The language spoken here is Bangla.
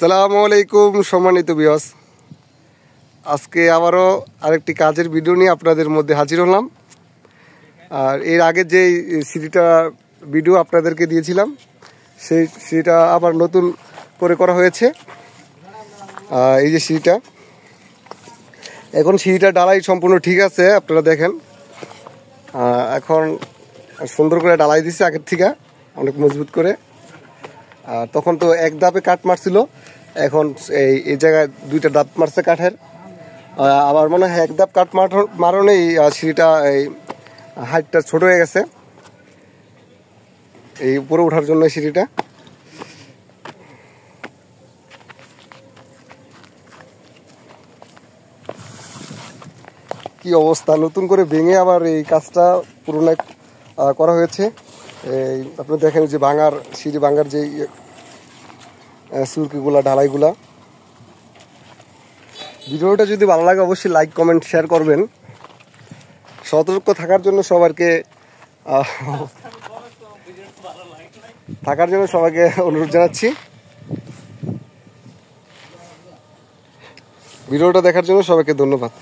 আসসালামু আলাইকুম সম্মানিত ভিউয়ার্স, আজকে আবারও আরেকটি কাজের ভিডিও নিয়ে আপনাদের মধ্যে হাজির হলাম। আর এর আগে যে সিঁড়িটা ভিডিও আপনাদেরকে দিয়েছিলাম সেটা আবার নতুন করে করা হয়েছে। এই যে সিঁড়িটা, এখন সিঁড়িটা ডালাই সম্পূর্ণ ঠিক আছে, আপনারা দেখেন। এখন সুন্দর করে ডালাই দিচ্ছে আগের থেকে, অনেক মজবুত করে। আর তখন তো এক ধাপে কাঠ মারছিল, এখন এই জায়গায় দুইটা ধাপ মারছে কাঠের। আমার মনে হয় এক ধাপ কাঠ মারণেই সিঁড়িটা এই হাইটটা ছোট হয়ে গেছে, এই উপরে ওঠার জন্য সিঁড়িটা। কি অবস্থা, নতুন করে ভেঙে আবার এই কাজটা পুরোনো করা হয়েছে। এই আপনি দেখেন যে সিঁড়ি ভাঙার যে সুরকিগুলা, ঢালাইগুলা। ভিডিওটা যদি ভালো লাগে অবশ্যই লাইক, কমেন্ট, শেয়ার করবেন। সতর্ক থাকার জন্য সবাইকে অনুরোধ জানাচ্ছি। ভিডিওটা দেখার জন্য সবাইকে ধন্যবাদ।